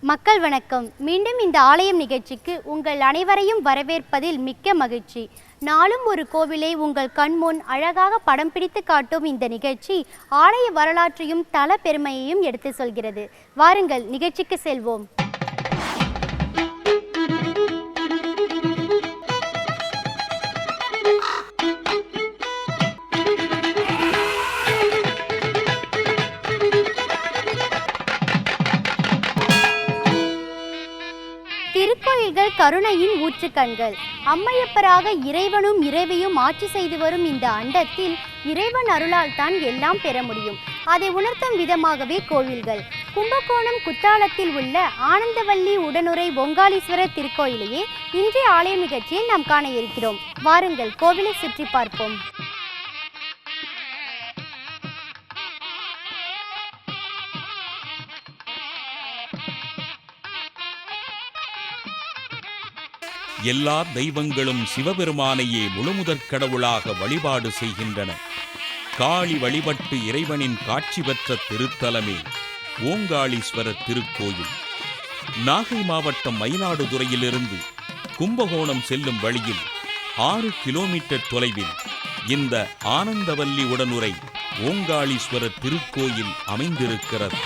மக்கள் வணக்கம். மீண்டும் இந்த ஆலயம் நிகழ்ச்சிக்கு உங்கள் அனைவரையும் வரவேற்பதில் மிக்க மகிழ்ச்சி. நாளும் ஒரு கோவிலை உங்கள் கண்முன் அழகாக படம் பிடித்து காட்டும் இந்த நிகழ்ச்சி ஆலய வரலாற்றையும் தல பெருமையையும் எடுத்து சொல்கிறது. வாருங்கள் நிகழ்ச்சிக்கு செல்வோம். திருக்கோயில்கள் கருணையின் ஊற்றுக்கண்கள். அம்மையப்பராக இறைவனும் இறைவியும் ஆட்சி செய்து வரும் இந்த அண்டத்தில் இறைவன் அருளால் தான் எல்லாம் பெற முடியும். அதை உணர்த்தும் விதமாகவே கோவில்கள். கும்பகோணம் குத்தாலத்தில் உள்ள ஆனந்தவல்லி உடனுறை பொங்காலீஸ்வரர் திருக்கோயிலையே இன்றைய ஆலய நிகழ்ச்சியில் நாம் காண இருக்கிறோம். வாருங்கள் கோவிலை சுற்றி பார்ப்போம். எல்லா தெய்வங்களும் சிவபெருமானையே முழுமுதற் கடவுளாக வழிபாடு செய்கின்றன. காளி வழிபட்டு இறைவனின் காட்சி பெற்ற திருத்தலமே ஓங்காளீஸ்வரர் திருக்கோயில். நாகை மாவட்டம் மயிலாடுதுறையிலிருந்து கும்பகோணம் செல்லும் வழியில் 6 கிலோமீட்டர் தொலைவில் இந்த ஆனந்தவல்லி உடனுறை ஓங்காளீஸ்வரர் திருக்கோயில் அமைந்திருக்கிறது.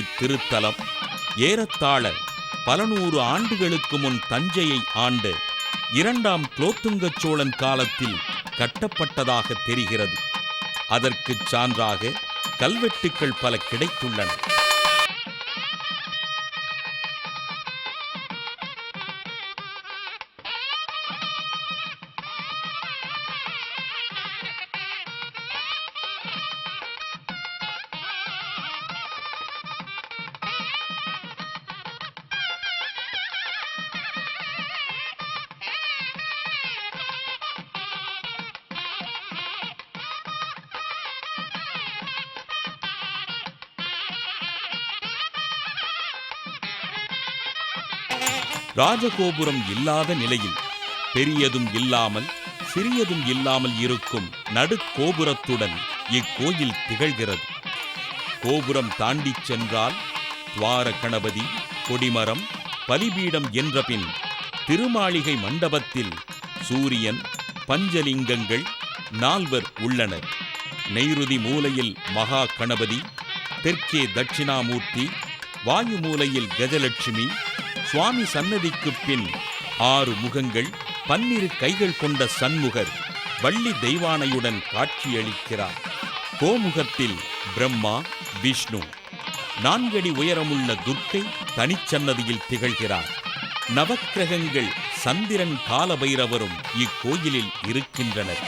இத்திருத்தலம் ஏறத்தாழ பல நூறு ஆண்டுகளுக்கு முன் தஞ்சையை ஆண்ட 2ஆம் குலோத்துங்க சோழன் காலத்தில் கட்டப்பட்டதாக தெரிகிறது. அதற்குச் சான்றாக கல்வெட்டுக்கள் பல கிடைத்துள்ளன. ராஜகோபுரம் இல்லாத நிலையில் பெரியதும் இல்லாமல் சிறியதும் இல்லாமல் இருக்கும் நடுக்கோபுரத்துடன் இக்கோயில் திகழ்கிறது. கோபுரம் தாண்டிச் சென்றால் துவார கணபதி, கொடிமரம், பலிபீடம் என்ற பின் திருமாளிகை மண்டபத்தில் சூரியன், பஞ்சலிங்கங்கள் 4 உள்ளனர். நெய்ருதி மூலையில் மகா கணபதி, தெற்கே தட்சிணாமூர்த்தி, வாயு மூலையில் கஜலட்சுமி, சுவாமி சன்னதிக்குப் பின் 6 முகங்கள் 12 கைகள் கொண்ட சண்முகர் வள்ளி தெய்வானையுடன் காட்சியளிக்கிறார். கோமுகத்தில் பிரம்மா, விஷ்ணு, 4 அடி உயரமுள்ள துர்க்கை தனிச்சன்னதியில் திகழ்கிறார். நவக்கிரகங்கள் சந்திரன், காலபைரவரும் இக்கோயிலில் இருக்கின்றனர்.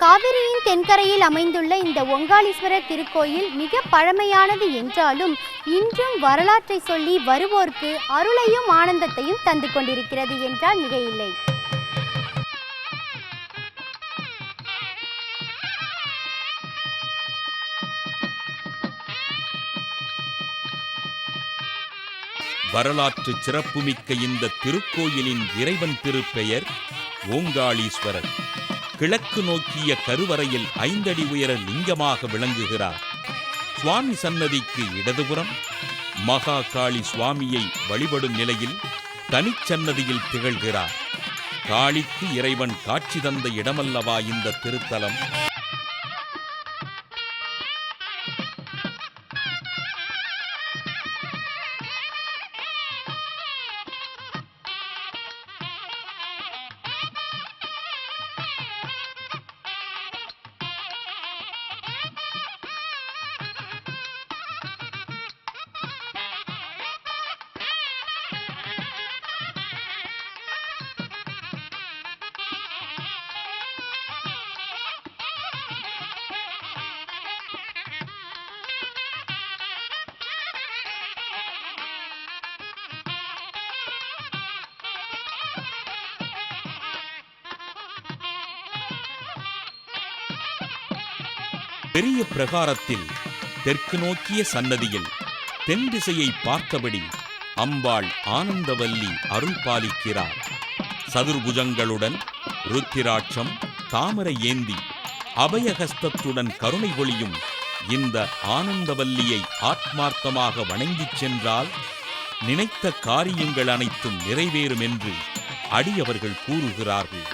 காவிரியின் தென்கரையில் அமைந்துள்ள இந்த ஓங்காளீஸ்வரர் திருக்கோயில் மிக பழமையானது என்றாலும் இன்றும் வரலாற்றை சொல்லி வருவோர்க்கு அருளையும் ஆனந்தத்தையும் தந்து கொண்டிருக்கிறது என்றால் மிக இல்லை. வரலாற்று சிறப்புமிக்க இந்த திருக்கோயிலின் இறைவன் திருப்பெயர் ஓங்காளீஸ்வரர். கிழக்கு நோக்கிய கருவறையில் 5 அடி உயர லிங்கமாக விளங்குகிறார். சுவாமி சன்னதிக்கு இடதுபுறம் மகா காளி சுவாமியை வழிபடும் நிலையில் தனிச்சன்னதியில் திகழ்கிறார். காளிக்கு இறைவன் காட்சி தந்த இடமல்லவா இந்த திருத்தலம். பெரிய பிரகாரத்தில் தெற்கு நோக்கிய சன்னதியில் தென் திசையை பார்த்தபடி அம்பாள் ஆனந்தவல்லி அருள் பாலிக்கிறார். சதுர்புஜங்களுடன் ருத்திராட்சம் தாமரை ஏந்தி அபயஹஸ்தத்துடன் கருணை பொழியும் இந்த ஆனந்தவல்லியை ஆத்மார்த்தமாக வணங்கிச் சென்றால் நினைத்த காரியங்கள் அனைத்தும் நிறைவேறும் என்று அடியவர்கள் கூறுகிறார்கள்.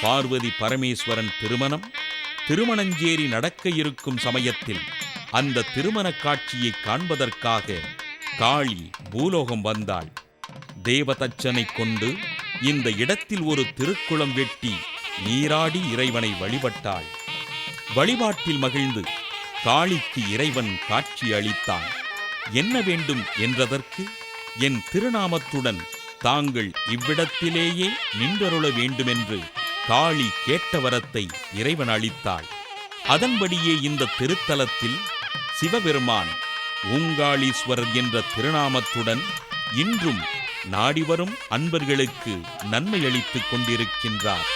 பார்வதி பரமேஸ்வரன் திருமணஞ்சேரி நடக்க இருக்கும் சமயத்தில் அந்த திருமணக் காட்சியை காண்பதற்காக காளி பூலோகம் வந்தாள். தேவதச்சனை கொண்டு இந்த இடத்தில் ஒரு திருக்குளம் வெட்டி நீராடி இறைவனை வழிபட்டாள். வழிபாட்டில் மகிழ்ந்து காளிக்கு இறைவன் காட்சி அளித்தான். என்ன வேண்டும் என்றதற்கு, என் திருநாமத்துடன் தாங்கள் இவ்விடத்திலேயே நின்றருள வேண்டுமென்று காளி கேட்ட வரத்தை இறைவன் அளித்தாள். அதன்படியே இந்த திருத்தலத்தில் சிவபெருமான் ஓங்காளீஸ்வரர் என்ற திருநாமத்துடன் இன்றும் நாடிவரும் அன்பர்களுக்கு நன்மை அளித்துக் கொண்டிருக்கின்றார்.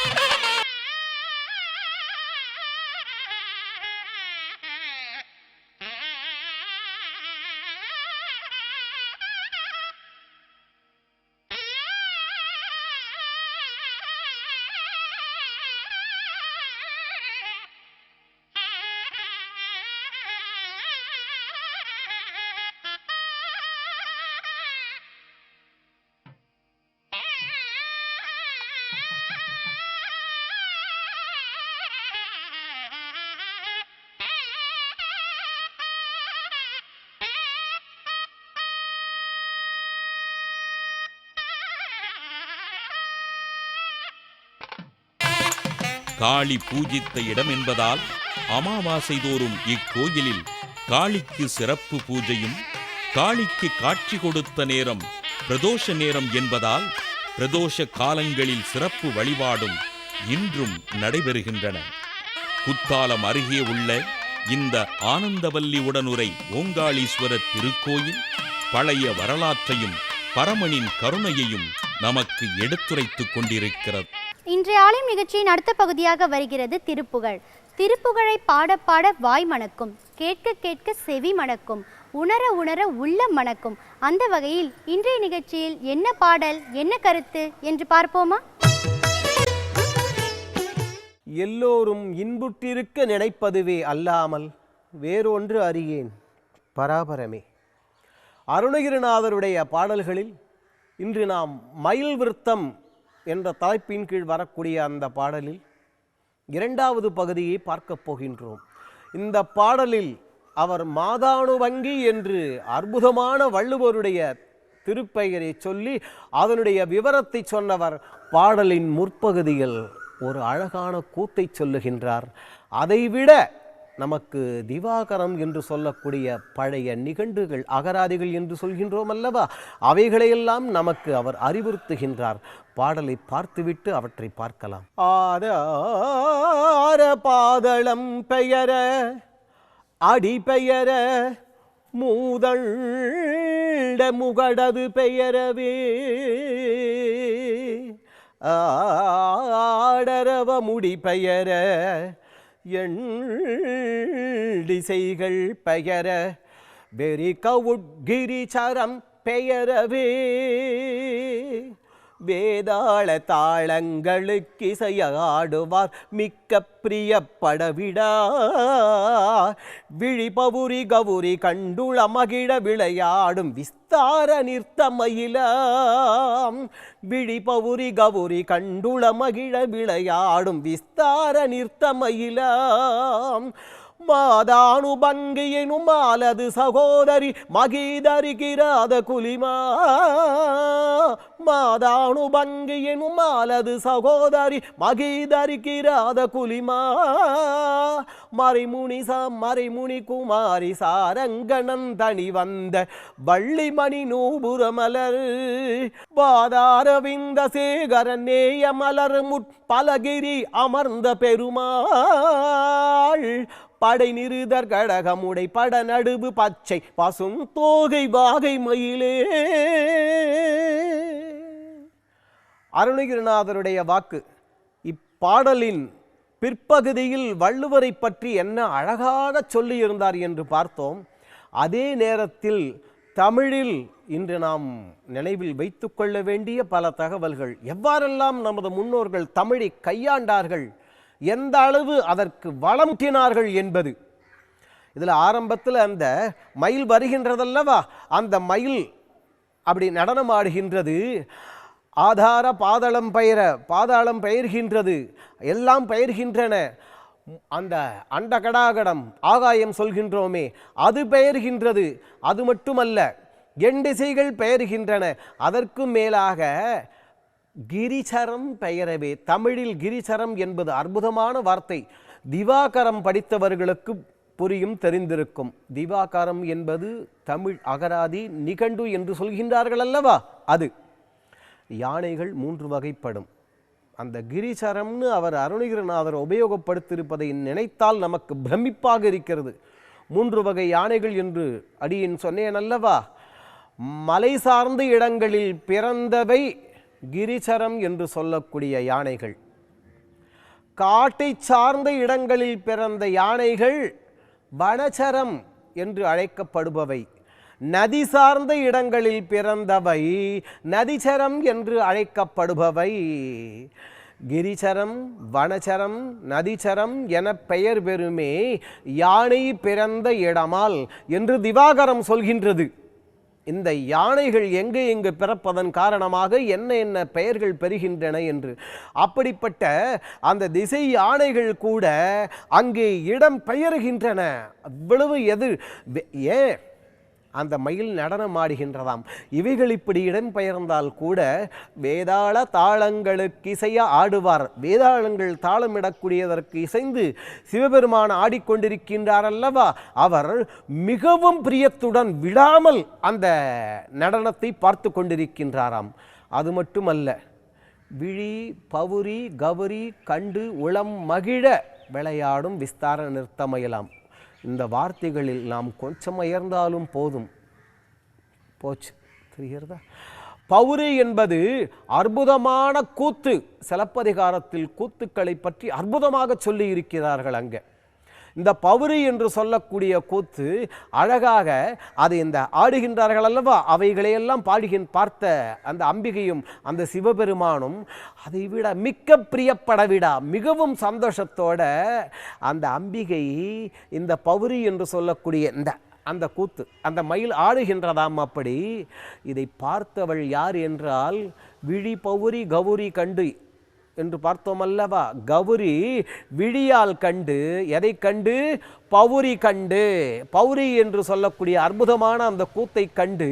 காளி பூஜித்த இடம் என்பதால் அமாவாசை தோறும் இக்கோயிலில் காளிக்கு சிறப்பு பூஜையும், காளிக்கு காட்சி கொடுத்த நேரம் பிரதோஷ நேரம் என்பதால் பிரதோஷ காலங்களில் சிறப்பு வழிபாடும் இன்றும் நடைபெறுகின்றன. குத்தாலம் அருகே உள்ள இந்த ஆனந்தவல்லி உடனுரை ஓங்காளீஸ்வரர் திருக்கோயில் பழைய வரலாற்றையும் பரமனின் கருணையையும் நமக்கு எடுத்துரைத்துக் கொண்டிருக்கிறது. இன்றைய ஆலயம் நிகழ்ச்சியின் அடுத்த பகுதியாக வருகிறது திருப்புகழ். திருப்புகழை பாட பாட வாய் மணக்கும், கேட்க கேட்க செவி மணக்கும், உணர உணர உள்ளம் மணக்கும். அந்த வகையில் இன்றைய நிகழ்ச்சியில் என்ன பாடல், என்ன கருத்து என்று பார்ப்போமா? எல்லோரும் இன்புற்றிருக்க நினைப்பதுவே அல்லாமல் வேறொன்று அறியேன் பராபரமே. அருணகிரிநாதருடைய பாடல்களில் இன்று நாம் மயில் விருத்தம் என்ற தலைப்பின் கீழ் வரக்கூடிய அந்த பாடலில் இரண்டாவது பகுதியை பார்க்கப் போகின்றோம். இந்த பாடலில் அவர் மாதானுவங்கி என்று அற்புதமான வள்ளுவருடைய திருப்பெயரை சொல்லி அதனுடைய விவரத்தை சொன்னவர் பாடலின் முற்பகுதியில் ஒரு அழகான கூத்தை சொல்லுகின்றார். அதைவிட நமக்கு திவாகரம் என்று சொல்லக்கூடிய பழைய நிகண்டுகள் அகராதிகள் என்று சொல்கின்றோம் அல்லவா, அவைகளையெல்லாம் நமக்கு அவர் அறிவுறுத்துகின்றார். பாடலை பார்த்துவிட்டு அவற்றை பார்க்கலாம். ஆர பாதளம் பெயர அடி பெயர மூதண்ட முகடது பெயரவே ஆடரவ முடி பெயர எண் திசைகள் பெயர வெறி கவுட்கிரிச்சரம் பெயரவே வேதாள தாளங்களுக்கு இசையாடுவார் மிக்க பிரியப்படவிடா விழிபவுரி கவுரி கண்டுள மகிழ விளையாடும் விஸ்தார நிறுத்தமயிலாம் விழிபவுரி கவுரி கண்டுள மகிழ விளையாடும் விஸ்தார நிறுத்தமயிலாம் மாதானுபங்கியனும் மாலது சகோதரி மகீதரிகிராத குலிமா மாதானுபங்கியனும் மாலது சகோதரி மகீதரிகிராத குலிமா மறைமுனி குமாரி சாரங்கணன் தனி வந்த வள்ளிமணி நூபுரமலர் பாதாரவிந்த சேகரன் நேய மலர் முற்பலகிரி அமர்ந்த பெருமாள் படை நிறுதர் கடகமுடை பட நடுவு பச்சை பசும் தோகை வாகை மயிலே. அருணகிரிநாதருடைய வாக்கு. இப்பாடலின் பிற்பகுதியில் வள்ளுவரை பற்றி என்ன அழகாக சொல்லியிருந்தார் என்று பார்த்தோம். அதே நேரத்தில் தமிழில் இன்று நாம் நினைவில் வைத்து கொள்ள வேண்டிய பல தகவல்கள், எவ்வாறெல்லாம் நமது முன்னோர்கள் தமிழை கையாண்டார்கள், எந்த அளவு அதற்கு வளம்ட்டினார்கள் என்பது. இதில் ஆரம்பத்தில் அந்த மயில் வருகின்றதல்லவா, அந்த மயில் அப்படி நடனம் ஆடுகின்றது. ஆதார பாதாளம் பெயர்கின்றது, எல்லாம் பெயர்கின்றன. அந்த அண்டகடாகடம் ஆகாயம் சொல்கின்றோமே அது பெயர்கின்றது. அது மட்டுமல்ல, எண்டிசைகள் பெயர்கின்றன. அதற்கு மேலாக கிரிச்சரம் பெயரவே. தமிழில் கிரிச்சரம் என்பது அற்புதமான வார்த்தை. திவாகரம் படித்தவர்களுக்கு புரியும், தெரிந்திருக்கும். திவாகரம் என்பது தமிழ் அகராதி நிகண்டு என்று சொல்கின்றார்கள் அல்லவா, அது. யானைகள் 3 வகைப்படும். அந்த கிரிச்சரம்னு அவர் அருணகிரிநாதர் உபயோகப்படுத்தியிருப்பதை நினைத்தால் நமக்கு பிரமிப்பாக இருக்கிறது. 3 வகை யானைகள் என்று அடியேன் சொன்னேன் அல்லவா. மலை சார்ந்த இடங்களில் பிறந்தவை கிரிச்சரம் என்று சொல்லக்கூடிய யானைகள். காட்டை சார்ந்த இடங்களில் பிறந்த யானைகள் வனச்சரம் என்று அழைக்கப்படுபவை. நதி சார்ந்த இடங்களில் பிறந்தவை நதிச்சரம் என்று அழைக்கப்படுபவை. கிரிச்சரம், வனச்சரம், நதிச்சரம் என பெயர் பெறுமே யானை பிறந்த இடமால் என்று திவாகரம் சொல்கின்றது. இந்த யானைகள் எங்கு பிறப்பதன் காரணமாக என்ன பெயர்கள் பெறுகின்றன என்று. அப்படிப்பட்ட அந்த திசை யானைகள் கூட அங்கே இடம் பெயர்கின்றன. அவ்வளவு ஏன் அந்த மயில் நடனம் ஆடுகின்றதாம். இவைகள் இப்படி இடம்பெயர்ந்தால் கூட வேதாள தாளங்களுக்கு இசைய ஆடுவார். வேதாளங்கள் தாளமிடக்கூடியதற்கு இசைந்து சிவபெருமான் ஆடிக்கொண்டிருக்கின்றார் அல்லவா. அவர் மிகவும் பிரியத்துடன் விடாமல் அந்த நடனத்தை பார்த்து கொண்டிருக்கின்றாராம். அது மட்டுமல்ல, விழி பவுரி கவுரி கண்டு உளம் மகிழ விளையாடும் விஸ்தார நிறுத்தமயலாம். இந்த வார்த்தைகளில் நாம் கொஞ்சம் உயர்ந்தாலும் போதும். போச்சு, தெரிகிறதா? பவுரி என்பது அற்புதமான கூத்து. சிலப்பதிகாரத்தில் கூத்துக்களை பற்றி அற்புதமாக சொல்லி இருக்கிறார்கள். அங்கே இந்த பவுரி என்று சொல்லக்கூடிய கூத்து அழகாக அது இந்த ஆடுகின்றார்கள் அல்லவா, அவைகளையெல்லாம் பார்த்த அந்த அம்பிகையும் அந்த சிவபெருமானும் அதைவிட மிக்க பிரியப்படவிடா மிகவும் சந்தோஷத்தோட அந்த அம்பிகை இந்த பவுரி என்று சொல்லக்கூடிய இந்த அந்த கூத்து, அந்த மயில் ஆடுகின்றதாம். அப்படி இதை பார்த்தவள் யார் என்றால் விழி பௌரி கௌரி கண்டு என்று பார்த்தோம் அல்லவா? கௌரி விழியால் கண்டு, எதை கண்டு? பௌரி கண்டு. பௌரி என்று சொல்லக்கூடிய அற்புதமான அந்த கூத்தை கண்டு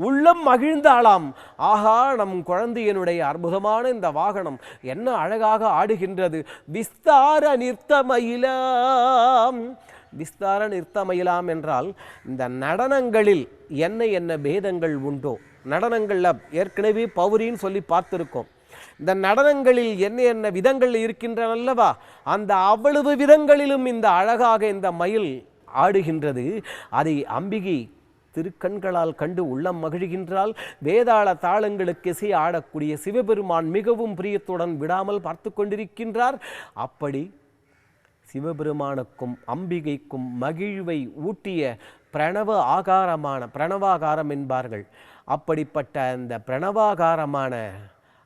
உள்ளம் மகிழ்ந்தாளாம். ஆஹா, நம் குழந்தையனுடைய அற்புதமான இந்த வாகனம் என்ன அழகாக ஆடுகின்றது. விஸ்தார நிறுத்தமயிலாம். விஸ்தார நிறுத்தமயிலாம் என்றால் இந்த நடனங்களில் என்ன பேதங்கள் உண்டோ, நடனங்களில் ஏற்கனவே பௌரின்னு சொல்லி பார்த்துருக்கோம். இந்த நடனங்களில் என்ன விதங்கள் இருக்கின்றன அல்லவா? அந்த அவ்வளவு விதங்களிலும் இந்த அழகாக இந்த மயில் ஆடுகின்றது. அதை அம்பிகை திருக்கண்களால் கண்டு உள்ளம் மகிழ்கின்றால். வேதாள தாளங்களுக்கு இசை ஆடக்கூடிய சிவபெருமான் மிகவும் பிரியத்துடன் விடாமல் பார்த்து கொண்டிருக்கின்றார். அப்படி சிவபெருமானுக்கும் அம்பிகைக்கும் மகிழ்வை ஊட்டிய பிரணவ ஆகாரமான, பிரணவாகாரம் என்பார்கள், அப்படிப்பட்ட அந்த பிரணவாகாரமான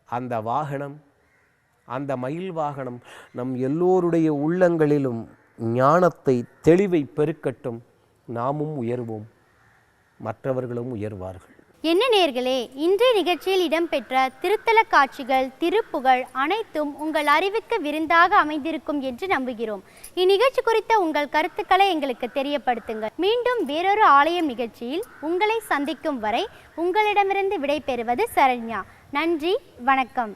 அந்த வாகனம், அந்த மயில் வாகனம் நம் எல்லோருடைய உள்ளங்களிலும் ஞானத்தை, தெளிவை பெருக்கட்டும். நாமும் உயர்வோம், மற்றவர்களும் உயர்வார்கள். என்ன நேயர்களே, இன்றைய நிகழ்ச்சியில் இடம்பெற்ற திருத்தல காட்சிகள், திருப்புகழ் அனைத்தும் உங்கள் அறிவுக்கு விருந்தாக அமைந்திருக்கும் என்று நம்புகிறோம். இந்நிகழ்ச்சி குறித்த உங்கள் கருத்துக்களை எங்களுக்கு தெரியப்படுத்துங்கள். மீண்டும் வேறொரு ஆலயம் நிகழ்ச்சியில் உங்களை சந்திக்கும் வரை உங்களிடமிருந்து விடை பெறுவது சரண்யா. நன்றி, வணக்கம்.